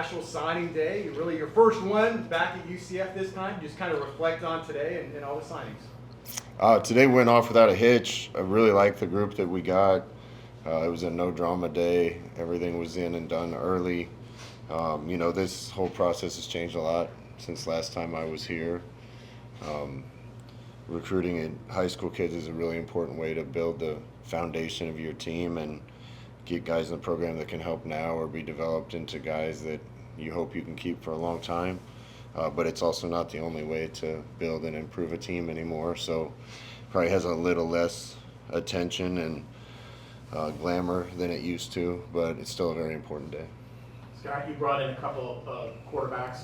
National Signing Day. Really your first one back at UCF this time. Just kind of reflect on today and all the signings. Today went off without a hitch. I really like the group that we got. It was a no drama day. Everything was in and done early. This whole process has changed a lot since last time I was here. Um, Recruiting in high school kids is a really important way to build the foundation of your team and get guys in the program that can help now or be developed into guys that you hope you can keep for a long time. But it's also not the only way to build and improve a team anymore. So probably has a little less attention and glamour than it used to, but it's still a very important day. Scott, you brought in a couple of quarterbacks.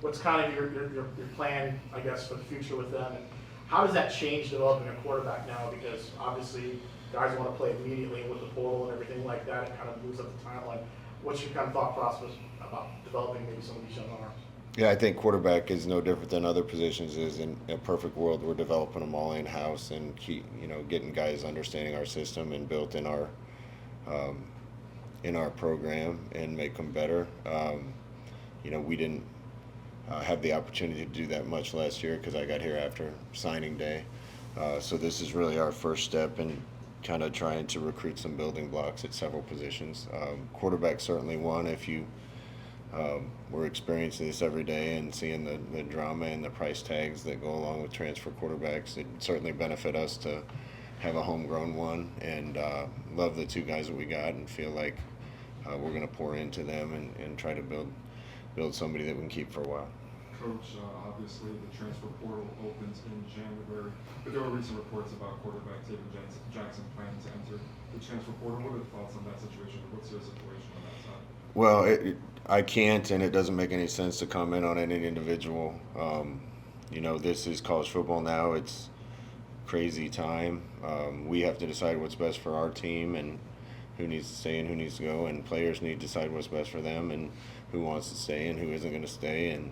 What's kind of your plan, I guess, for the future with them? And how does that change developing a quarterback now? Because obviously guys want to play immediately with the portal and everything like that. It kind of moves up the timeline. What's your kind of thought process about developing maybe some of these young arms? Yeah, I think quarterback is no different than other positions. Is in a perfect world, we're developing them all in house and getting guys understanding our system and built um, in our program and make them better. We didn't have the opportunity to do that much last year because I got here after signing day. So this is really our first step in kind of trying to recruit some building blocks at several positions. Quarterback certainly one. If you we're experiencing this every day and seeing the drama and the price tags that go along with transfer quarterbacks. It certainly benefit us to have a homegrown one and love the two guys that we got and feel like we're going to pour into them and try to build somebody that we can keep for a while. Coach, obviously the transfer portal opens in January, but there were recent reports about quarterback David Jackson planning to enter the transfer portal. What are the thoughts on that situation? What's your situation on that side? Well, I can't, and it doesn't make any sense to comment on any individual. This is college football now. It's crazy time. We have to decide what's best for our team and who needs to stay and who needs to go, and players need to decide what's best for them and who wants to stay and who isn't going to stay. And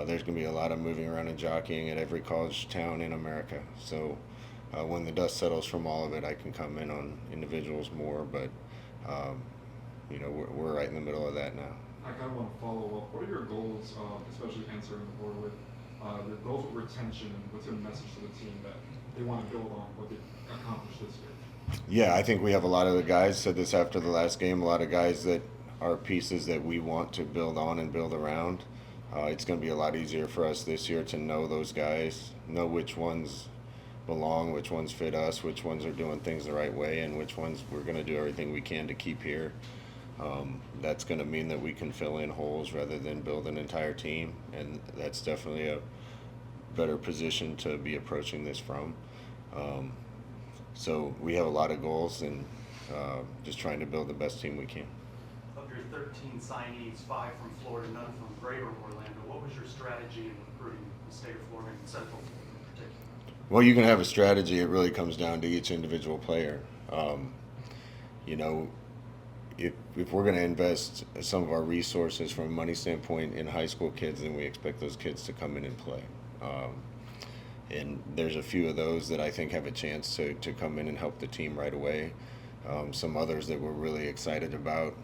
there's going to be a lot of moving around and jockeying at every college town in America. So when the dust settles from all of it, I can comment on individuals more, but we're right in the middle of that now. I kind of want to follow up. What are your goals, especially entering the board with your goals with retention, and what's your message to the team that they want to build on what they accomplished this year? Yeah, I think we have a lot of the guys, said this after the last game, a lot of guys that are pieces that we want to build on and build around. It's going to be a lot easier for us this year to know those guys, know which ones belong, which ones fit us, which ones are doing things the right way, and which ones we're going to do everything we can to keep here. That's going to mean that we can fill in holes rather than build an entire team, and that's definitely a better position to be approaching this from. So we have a lot of goals and just trying to build the best team we can. Of your 13 signees, 5 from Florida, none from Greater Orlando, what was your strategy in recruiting the state of Florida and Central Florida in particular? Well, you can have a strategy. It really comes down to each individual player. If we're going to invest some of our resources from a money standpoint in high school kids, then we expect those kids to come in and play. And there's a few of those that I think have a chance to come in and help the team right away. Some others that we're really excited about,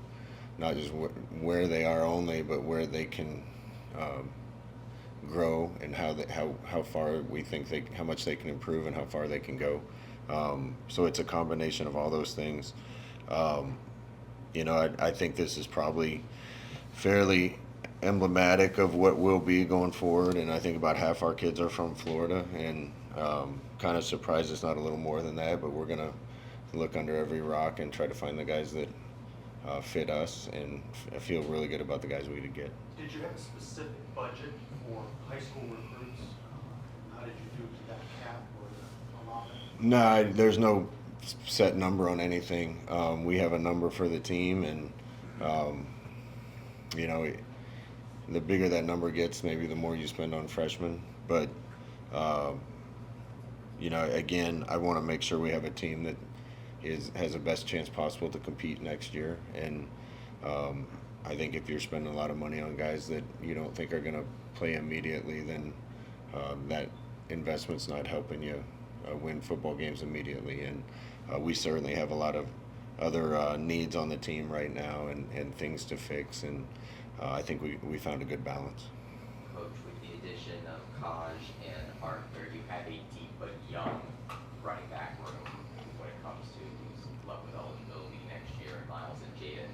not just where they are only, but where they can grow and how far we think how much they can improve and how far they can go. So it's a combination of all those things. I think this is probably fairly emblematic of what will be going forward, and I think about half our kids are from Florida, and kind of surprised it's not a little more than that, but we're going to look under every rock and try to find the guys that fit us, and I feel really good about the guys we did get. Did you have a specific budget for high school recruits? How did you do to that cap or the allotment? No, there's no set number on anything. We have a number for the team, and the bigger that number gets, maybe the more you spend on freshmen. But again, I want to make sure we have a team that has the best chance possible to compete next year. And I think if you're spending a lot of money on guys that you don't think are going to play immediately, then that investment's not helping you win football games immediately. And we certainly have a lot of other needs on the team right now and things to fix. And I think we found a good balance. Coach, with the addition of Kaj and Arthur, you have a deep but young running back room when it comes to who's left with eligibility next year, and Miles and Jaden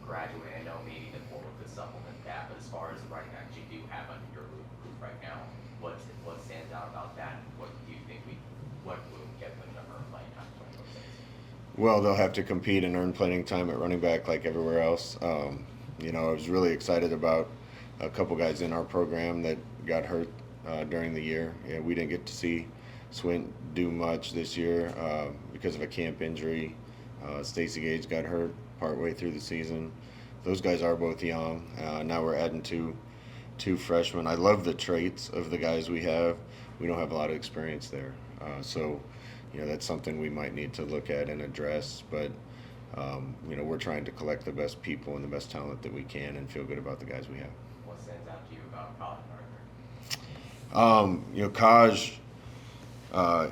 graduate. I know maybe the portal could supplement that, but as far as the running backs you do have under your roof right now, what stands out about that? What do you think what will get them to earn playing time in 2026? Well, they'll have to compete and earn playing time at running back like everywhere else. I was really excited about a couple guys in our program that got hurt during the year. Yeah, we didn't get to see Swint do much this year because of a camp injury. Stacy Gage got hurt partway through the season. Those guys are both young. Now we're adding two freshmen. I love the traits of the guys we have. We don't have a lot of experience there. So that's something we might need to look at and address. But, we're trying to collect the best people and the best talent that we can and feel good about the guys we have. What stands out to you about Colin Arthur? Kaj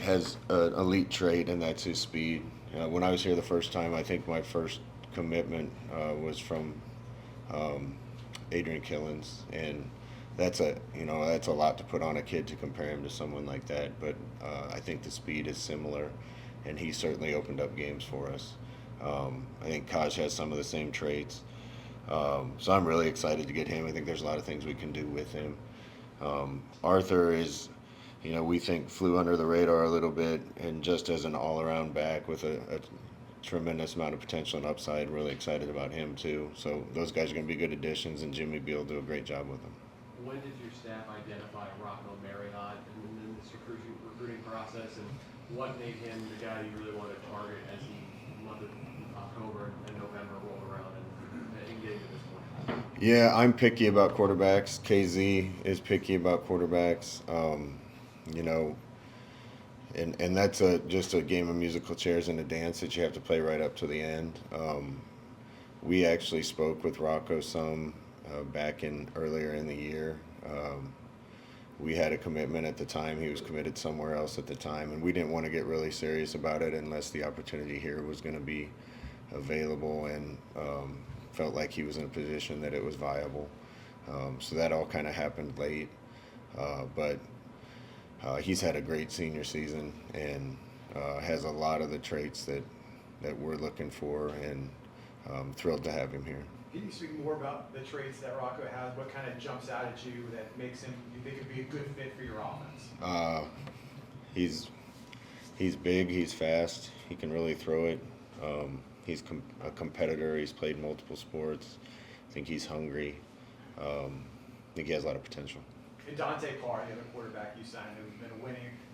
has an elite trait, and that's his speed. When I was here the first time, I think my first commitment was from Adrian Killens, and that's a lot to put on a kid to compare him to someone like that. But I think the speed is similar, and he certainly opened up games for us. I think Kaj has some of the same traits, so I'm really excited to get him. I think there's a lot of things we can do with him. Arthur is, we think flew under the radar a little bit, and just as an all-around back with a tremendous amount of potential and upside, really excited about him too. So those guys are going to be good additions, and Jimmy B will do a great job with them. When did your staff identify Rocco Marriott in this recruiting process, and what made him the guy you really wanted to target as the month of October and November rolled around and getting to this point? Yeah, I'm picky about quarterbacks. KZ is picky about quarterbacks. And that's just a game of musical chairs and a dance that you have to play right up to the end. We actually spoke with Rocco some back earlier in the year. We had a commitment at the time. He was committed somewhere else at the time, and we didn't want to get really serious about it unless the opportunity here was going to be available, and felt like he was in a position that it was viable. So that all kind of happened late, but he's had a great senior season and has a lot of the traits that we're looking for, and thrilled to have him here. Can you speak more about the traits that Rocco has? What kind of jumps out at you that makes him, you think, would be a good fit for your offense? He's big, he's fast, he can really throw it. He's a competitor. He's played multiple sports. I think he's hungry. I think he has a lot of potential. And Dante Carr, the other quarterback you signed, who's been a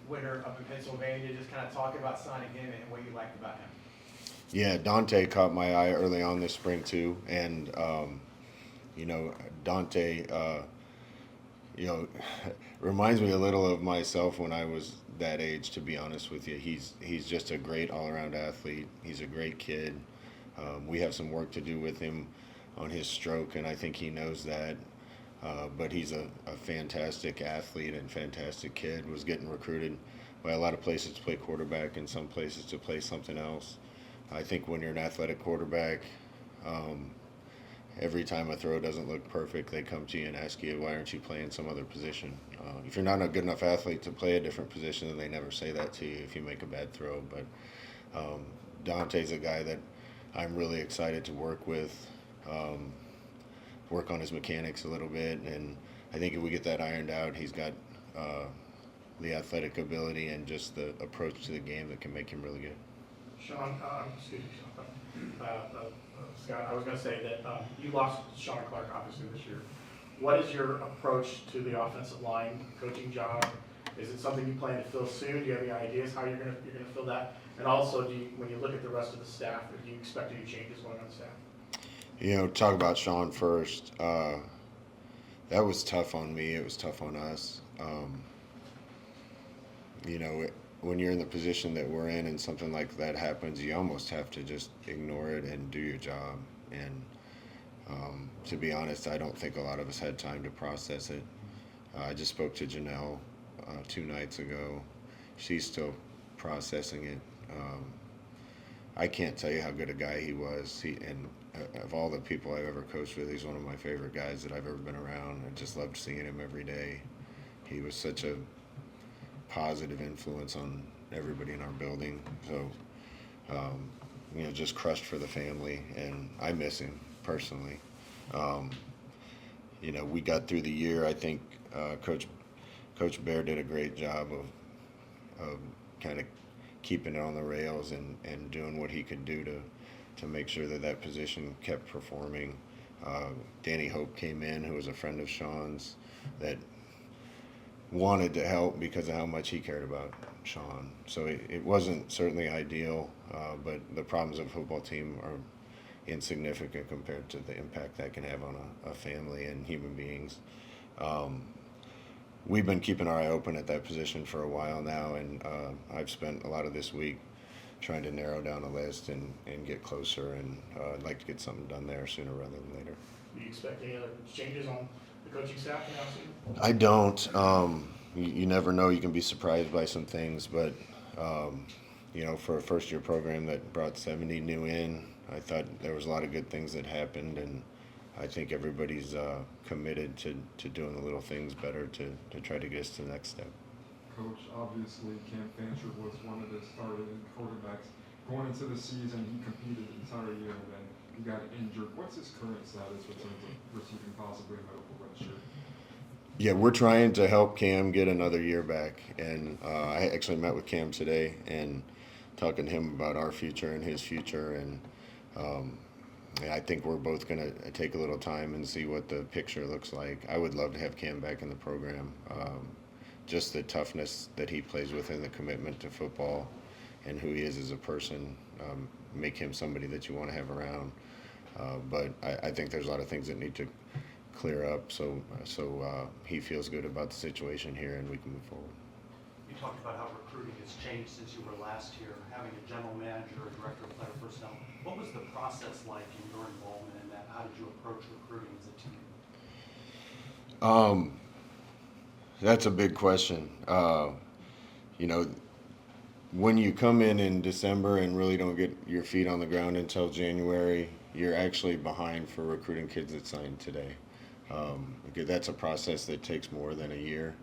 winner up in Pennsylvania, just kind of talk about signing him and what you liked about him. Yeah, Dante caught my eye early on this spring too, and Dante, reminds me a little of myself when I was that age. To be honest with you, he's just a great all-around athlete. He's a great kid. We have some work to do with him on his stroke, and I think he knows that. But he's a fantastic athlete and fantastic kid. Was getting recruited by a lot of places to play quarterback and some places to play something else. I think when you're an athletic quarterback, every time a throw doesn't look perfect, they come to you and ask you, why aren't you playing some other position? If you're not a good enough athlete to play a different position, then they never say that to you if you make a bad throw. But Dante's a guy that I'm really excited to work with, work on his mechanics a little bit, and I think if we get that ironed out, he's got the athletic ability and just the approach to the game that can make him really good. Sean, Scott, I was going to say that you lost Sean Clark obviously this year. What is your approach to the offensive line coaching job? Is it something you plan to fill soon? Do you have any ideas how you're going to fill that? And also, when you look at the rest of the staff, do you expect any changes going on the staff? Talk about Sean first. That was tough on me. It was tough on us. When you're in the position that we're in and something like that happens, you almost have to just ignore it and do your job. And to be honest, I don't think a lot of us had time to process it. I just spoke to Janelle 2 nights ago. She's still processing it. I can't tell you how good a guy he was. Of all the people I've ever coached with, he's one of my favorite guys that I've ever been around. I just loved seeing him every day. He was such a positive influence on everybody in our building. So, just crushed for the family, and I miss him personally. We got through the year. I think Coach Bear did a great job of kind of keeping it on the rails and doing what he could do to make sure that position kept performing. Danny Hope came in, who was a friend of Sean's, that wanted to help because of how much he cared about Sean. So it wasn't certainly ideal, but the problems of a football team are insignificant compared to the impact that can have on a family and human beings. We've been keeping our eye open at that position for a while now, and I've spent a lot of this week trying to narrow down a list and get closer, and I'd like to get something done there sooner rather than later. Do you expect any other changes on the coaching staff now soon? I don't. You never know. You can be surprised by some things, but for a first-year program that brought 70 new in, I thought there was a lot of good things that happened, and I think everybody's committed to doing the little things better to try to get us to the next step. Coach, obviously Cam Fancher was one of the starting quarterbacks. Going into the season, he competed the entire year, and then he got injured. What's his current status in terms of receiving possibly a medical red shirt? Yeah, we're trying to help Cam get another year back, and I actually met with Cam today and talking to him about our future and his future, and I think we're both going to take a little time and see what the picture looks like. I would love to have Cam back in the program. Just the toughness that he plays with and the commitment to football and who he is as a person make him somebody that you want to have around. But I think there's a lot of things that need to clear up so he feels good about the situation here and we can move forward. You talked about how recruiting has changed since you were last here, having a general manager, a director of player personnel. What was the process like in your involvement in that? How did you approach recruiting as a team? That's a big question. When you come in December and really don't get your feet on the ground until January, you're actually behind for recruiting kids that signed today. Because that's a process that takes more than a year.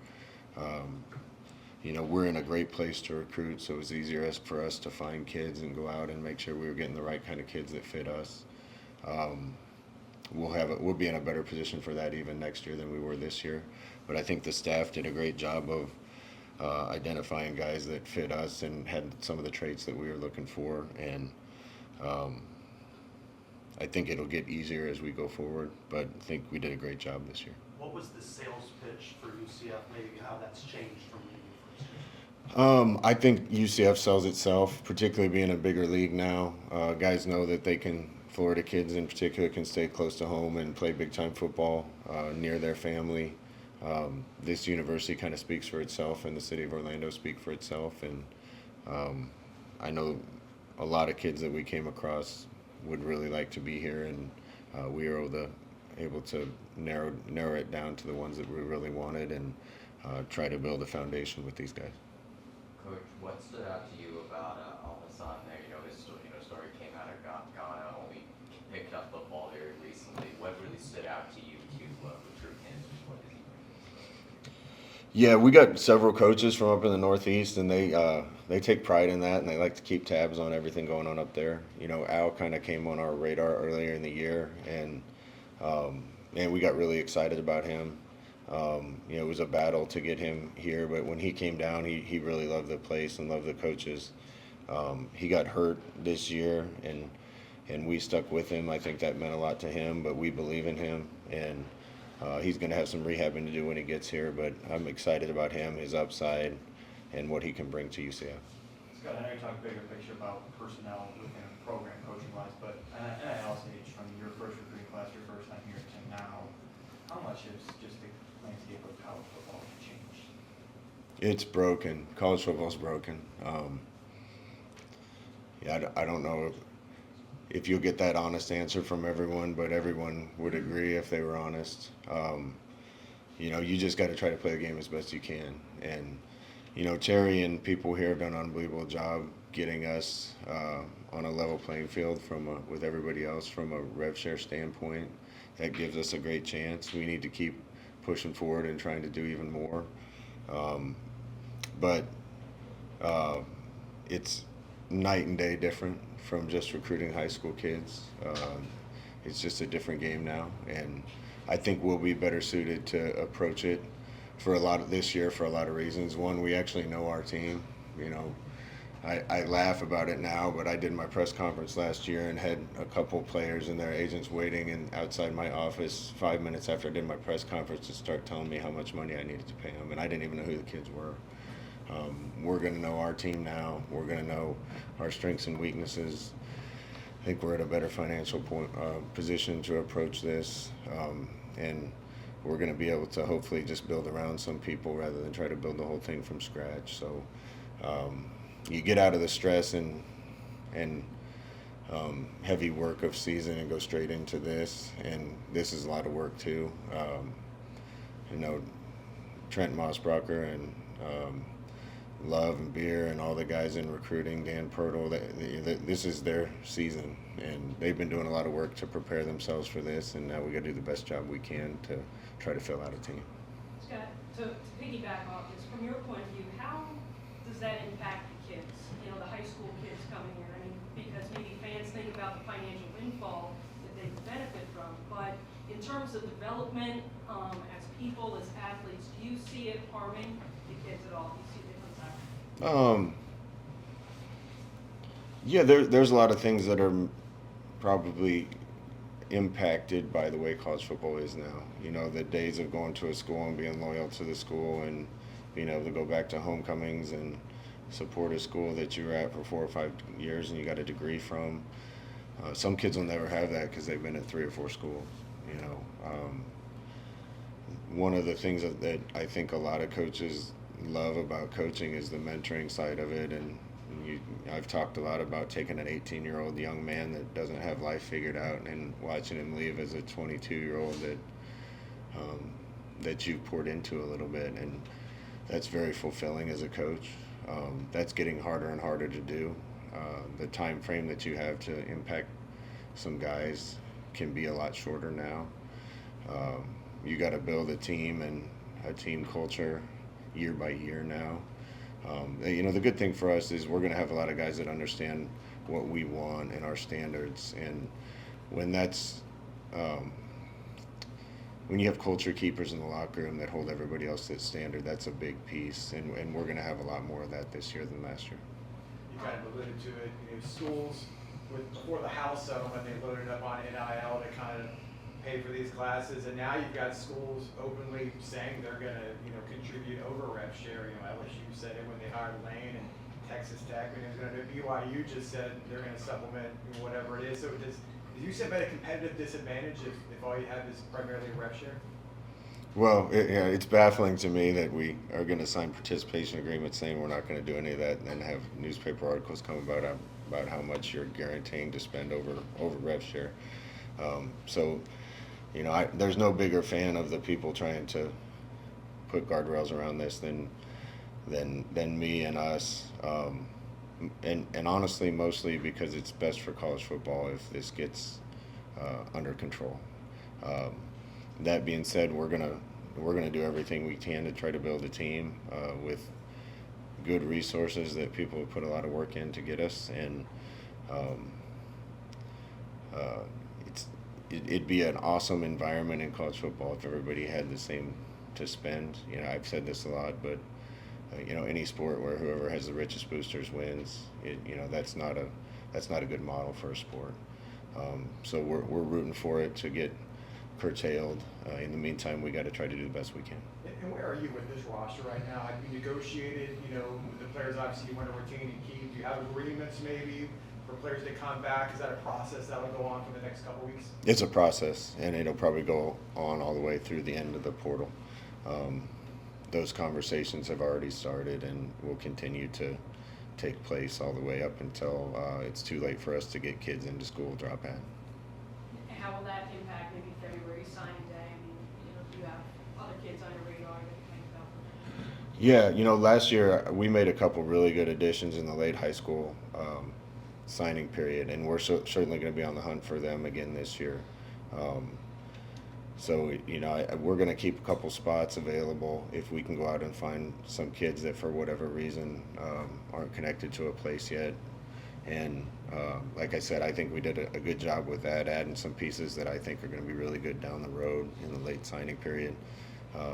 We're in a great place to recruit, so it was easier for us to find kids and go out and make sure we were getting the right kind of kids that fit us. We'll be in a better position for that even next year than we were this year. But I think the staff did a great job of identifying guys that fit us and had some of the traits that we were looking for. And I think it'll get easier as we go forward, but I think we did a great job this year. What was the sales pitch for UCF, maybe how that's changed from when you first year? I think UCF sells itself, particularly being a bigger league now. Guys know that Florida kids in particular can stay close to home and play big-time football near their family. This university kind of speaks for itself, and the city of Orlando speaks for itself. And I know a lot of kids that we came across would really like to be here, and we were able to narrow it down to the ones that we really wanted and try to build a foundation with these guys. Coach, what stood out to you about Al-Hassan there? His story came out of Ghana, only picked up football very recently. What really stood out to you to recruit him? What did he bring? Yeah, we got several coaches from up in the Northeast, and they take pride in that, and they like to keep tabs on everything going on up there. Al kind of came on our radar earlier in the year, and we got really excited about him. It was a battle to get him here, but when he came down, he really loved the place and loved the coaches. He got hurt this year, and we stuck with him. I think that meant a lot to him, but we believe in him, and he's going to have some rehabbing to do when he gets here, but I'm excited about him, his upside, and what he can bring to UCF. Scott, I know you talk bigger picture about personnel within a program coaching-wise, but NIL stage, from your first recruiting class, your first time here to now, how much has just the landscape of college football changed? It's broken. College football's broken. I don't know if you'll get that honest answer from everyone, but everyone would agree if they were honest. You just got to try to play the game as best you can. And, Cherry and people here have done an unbelievable job getting us on a level playing field with everybody else from a rev share standpoint. That gives us a great chance. We need to keep pushing forward and trying to do even more. But it's night and day different from just recruiting high school kids. It's just a different game now, and I think we'll be better suited to approach it this year for a lot of reasons. One, we actually know our team. You know, I laugh about it now, but I did my press conference last year and had a couple players and their agents waiting outside my office 5 minutes after I did my press conference to start telling me how much money I needed to pay them, and I didn't even know who the kids were. We're going to know our team now. We're going to know our strengths and weaknesses. I think we're at a better financial position to approach this, and we're going to be able to hopefully just build around some people rather than try to build the whole thing from scratch. So you get out of the stress and heavy work of season and go straight into this, and this is a lot of work too. You know, Trent Mossbrocker and Love and Beer and all the guys in recruiting, Dan Pirtle, this is their season, and they've been doing a lot of work to prepare themselves for this, and now we got to do the best job we can to try to fill out a team. Scott, to piggyback off this, from your point of view, how does that impact the kids, you know, the high school kids coming here? I mean, because maybe fans think about the financial windfall that they would benefit from, but in terms of development, as people, as athletes, do you see it harming the kids at all? Do you see a difference there? Yeah, there's a lot of things that are probably impacted by the way college football is now. You know, the days of going to a school and being loyal to the school and being able to go back to homecomings and support a school that you were at for 4 or 5 years and you got a degree from. Some kids will never have that because they've been at 3 or 4 schools. You know, one of the things that I think a lot of coaches love about coaching is the mentoring side of it, and I've talked a lot about taking an 18-year-old young man that doesn't have life figured out and watching him leave as a 22-year-old that you've poured into a little bit, and that's very fulfilling as a coach. That's getting harder and harder to do. The time frame that you have to impact some guys can be a lot shorter now. You got to build a team and a team culture year by year now. You know, the good thing for us is we're going to have a lot of guys that understand what we want and our standards, and when you have culture keepers in the locker room that hold everybody else to that standard, that's a big piece, and we're going to have a lot more of that this year than last year. You kind of alluded to it, you know, schools before the House settlement, they loaded up on NIL to kind of pay for these classes, and now you've got schools openly saying they're going to, you know, contribute over rev share. You know, LSU said it when they hired Lane, and Texas Tech, and BYU just said they're going to supplement whatever it is. So does UCF at a competitive disadvantage if all you have is primarily rev share? Well, it's baffling to me that we are going to sign participation agreements saying we're not going to do any of that, and then have newspaper articles come about how much you're guaranteeing to spend over rev share. So, you know, there's no bigger fan of the people trying to put guardrails around this than me and us. And honestly, mostly because it's best for college football if this gets under control. That being said, we're gonna do everything we can to try to build a team with good resources that people have put a lot of work in to get us, and it'd be an awesome environment in college football if everybody had the same to spend. You know, I've said this a lot, but you know, any sport where whoever has the richest boosters wins, you know, that's not a good model for a sport. So we're rooting for it to get curtailed. In the meantime, we got to try to do the best we can. And where are you with this roster right now? Have you negotiated, you know, the players obviously you want to retain and keep? Do you have agreements maybe for players to come back? Is that a process that will go on for the next couple of weeks? It's a process, and it'll probably go on all the way through the end of the portal. Those conversations have already started and will continue to take place all the way up until it's too late for us to get kids into school drop out. How will that impact maybe February signing day? I mean, you know, do you have other kids on your radar that you think about? Yeah, last year we made a couple really good additions in the late high school signing period, and we're certainly going to be on the hunt for them again this year. Um, so, we're going to keep a couple spots available if we can go out and find some kids that, for whatever reason, aren't connected to a place yet. And like I said, I think we did a good job with that, adding some pieces that I think are going to be really good down the road in the late signing period.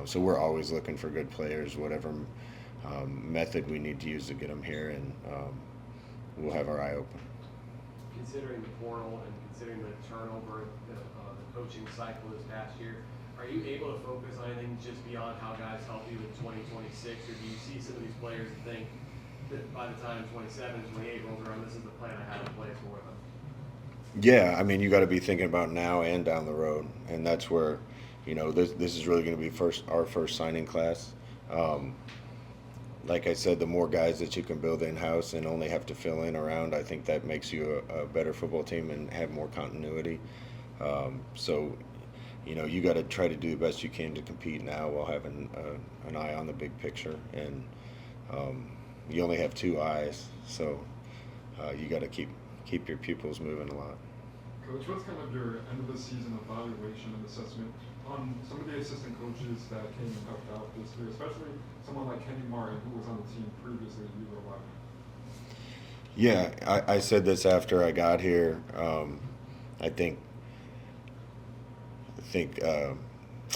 So we're always looking for good players, whatever method we need to use to get them here, and we'll have our eye open. Considering the portal and considering the turnover, the coaching cycle this past year, are you able to focus on anything just beyond how guys help you in 2026, or do you see some of these players and think that by the time 27, 28 rolls around, this is the plan I have in place for them? Yeah, I mean, you got to be thinking about now and down the road, and that's where, this is really going to be our first signing class. Like I said, the more guys that you can build in-house and only have to fill in around, I think that makes you a better football team and have more continuity. So, you got to try to do the best you can to compete now while having an eye on the big picture. And you only have two eyes, so you got to keep your pupils moving a lot. Coach, what's kind of your end of the season evaluation and assessment on some of the assistant coaches that came and helped out this year, especially someone like Kenny Martin, who was on the team previously that you were watching? Yeah, I said this after I got here. I think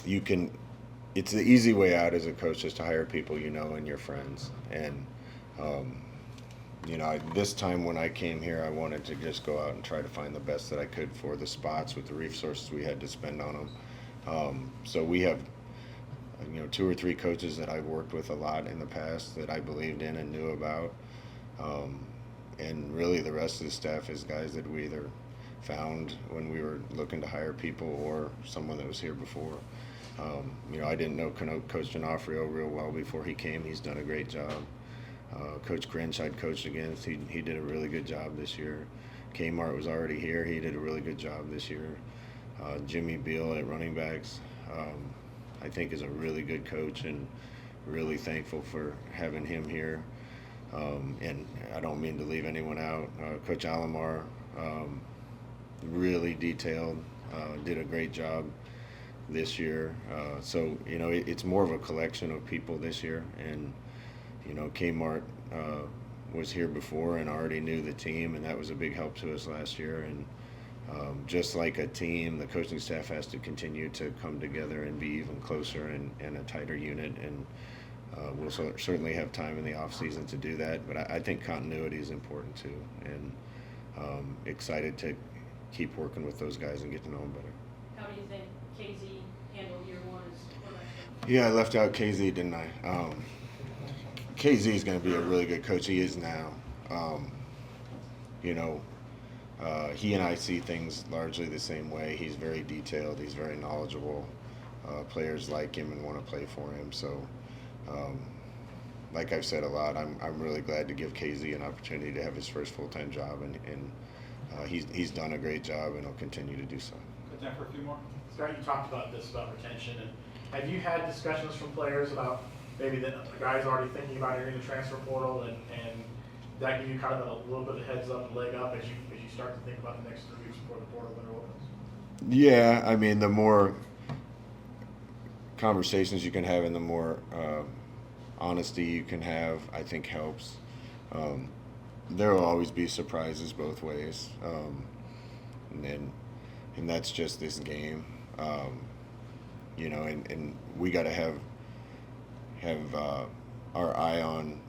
you can. It's the easy way out as a coach is to hire people and your friends. And this time when I came here, I wanted to just go out and try to find the best that I could for the spots with the resources we had to spend on them. So we have, 2 or 3 coaches that I've worked with a lot in the past that I believed in and knew about. And really the rest of the staff is guys that we either found when we were looking to hire people or someone that was here before. I didn't know Coach D'Onofrio real well before he came. He's done a great job. Coach Grinch I'd coached against. He did a really good job this year. Kmart was already here. He did a really good job this year. Jimmy Beal at running backs, I think is a really good coach, and really thankful for having him here. And I don't mean to leave anyone out. Coach Alomar, really detailed, did a great job this year. So, it's more of a collection of people this year. And, Kmart was here before and already knew the team, and that was a big help to us last year. And just like a team, the coaching staff has to continue to come together and be even closer and a tighter unit. And we'll certainly have time in the off season to do that. But I think continuity is important too, and excited to keep working with those guys and get to know them better. How do you think KZ handled year one as quarterback? Yeah, I left out KZ, didn't I? KZ is going to be a really good coach. He is now. He and I see things largely the same way. He's very detailed. He's very knowledgeable. Players like him and want to play for him. So, like I've said a lot, I'm really glad to give KZ an opportunity to have his first full-time job, and he's done a great job, and he'll continue to do so. Got time for a few more? Scott, you talked about this, about retention, and have you had discussions from players about maybe the guys already thinking about entering the transfer portal, and that give you kind of a little bit of heads up, leg up as you start to think about the next 3 weeks before the portal window opens? Yeah, I mean, the more conversations you can have and the more honesty you can have, I think helps. There will always be surprises both ways, and that's just this game, and we got to have our eye on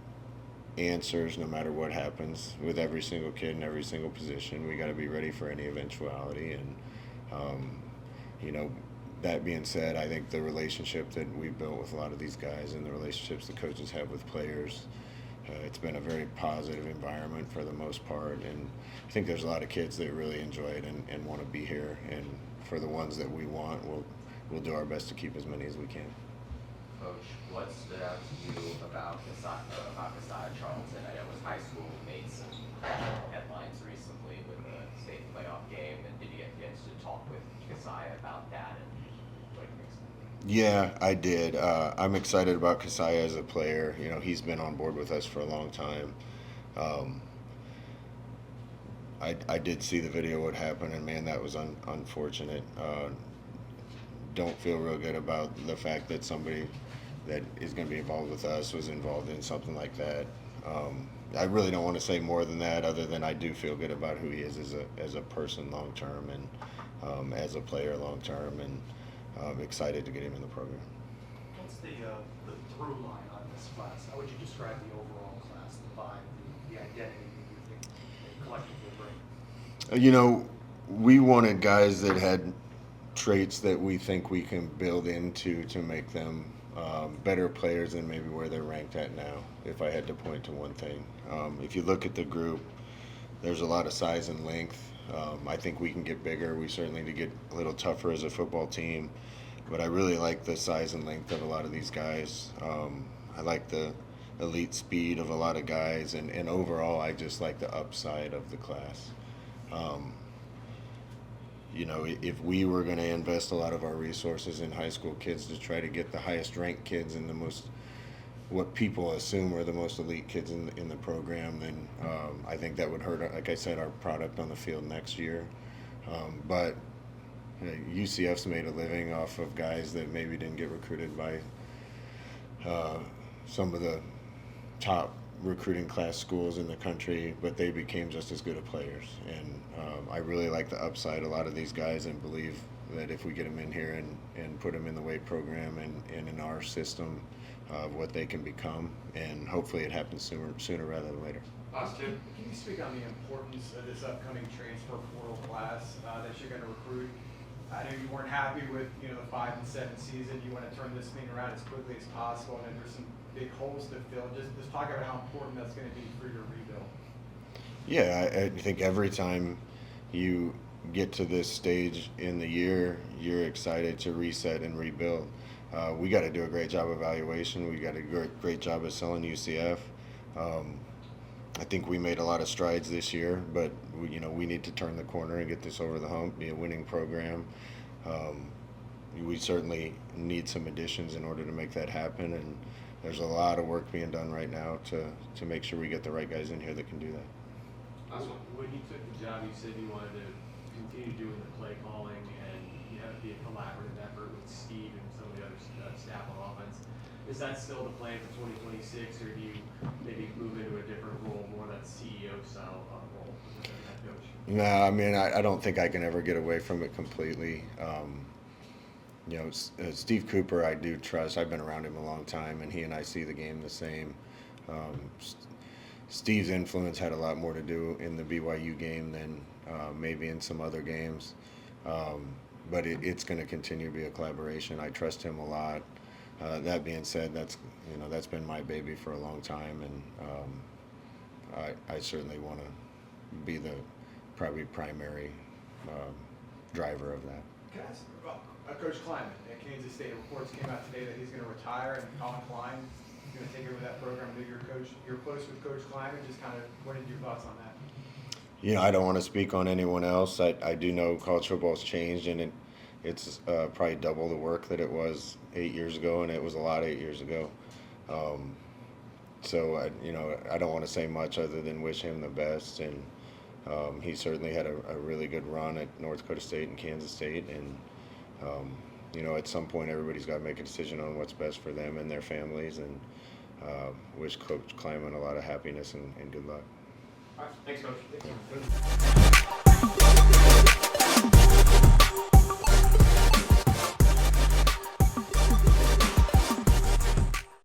answers no matter what happens with every single kid in every single position. We got to be ready for any eventuality, and that being said, I think the relationship that we've built with a lot of these guys and the relationships the coaches have with players, it's been a very positive environment for the most part, and I think there's a lot of kids that really enjoy it and want to be here, and for the ones that we want, we'll do our best to keep as many as we can. Coach, what stood out to you about Casada Charlton? I know it was high school, made some headlines recently with the state playoff game, and did you get a chance to talk with Casaya about that and what it makes? Yeah, I did. I'm excited about Kasaya as a player. You know, he's been on board with us for a long time. Um, I did see the video what happened, and man, that was unfortunate. Don't feel real good about the fact that somebody that is going to be involved with us was involved in something like that. I really don't want to say more than that, other than I do feel good about who he is as a person long term, and as a player long term, and excited to get him in the program. What's the through line on this class? How would you describe the overall class, the vibe, the identity that you think they collectively bring? You know, we wanted guys that had traits that we think we can build into to make them better players than maybe where they're ranked at now, if I had to point to one thing. If you look at the group, there's a lot of size and length. I think we can get bigger. We certainly need to get a little tougher as a football team, but I really like the size and length of a lot of these guys. I like the elite speed of a lot of guys, and overall I just like the upside of the class. You know, if we were going to invest a lot of our resources in high school kids to try to get the highest ranked kids and the most, what people assume are the most elite kids in the program, then I think that would hurt, like I said, our product on the field next year. But UCF's made a living off of guys that maybe didn't get recruited by some of the top recruiting class schools in the country, but they became just as good of players. And I really like the upside a lot of these guys, and believe that if we get them in here and put them in the weight program and in our system of what they can become, and hopefully it happens sooner rather than later. Austin, can you speak on the importance of this upcoming transfer portal class that you're going to recruit? I know you weren't happy with the 5 and 7 season. You want to turn this thing around as quickly as possible, and there's some big holes to fill. Just talk about how important that's going to be for your rebuild. Yeah, I think every time you get to this stage in the year, you're excited to reset and rebuild. We got to do a great job of evaluation. We got to do a great job of selling UCF. I think we made a lot of strides this year, but we need to turn the corner and get this over the hump, be a winning program. We certainly need some additions in order to make that happen, and there's a lot of work being done right now to make sure we get the right guys in here that can do that. When you took the job, you said you wanted to continue doing the play calling, and you have to be a collaborative effort with Steve and some of the other staff on offense. Is that still the plan for 2026, or do you maybe move into a different role, more that CEO style role as a head coach? No, I mean, I don't think I can ever get away from it completely. Steve Cooper, I do trust. I've been around him a long time, and he and I see the game the same. Steve's influence had a lot more to do in the BYU game than maybe in some other games. But it's going to continue to be a collaboration. I trust him a lot. That being said, that's been my baby for a long time, and I certainly want to be the probably primary driver of that. Can I ask about Coach Kleiman at Kansas State? Reports came out today that he's going to retire, and Colin Klein is going to take over that program. That you're close with Coach Kleiman. Just kind of, what are your thoughts on that? I don't want to speak on anyone else. I do know college football's changed, and it's probably double the work that it was 8 years ago, and it was a lot 8 years ago. So I don't want to say much other than wish him the best, and he certainly had a really good run at North Dakota State and Kansas State, and at some point everybody's got to make a decision on what's best for them and their families, and wish Coach Kleiman a lot of happiness and good luck. All right, thanks, Coach.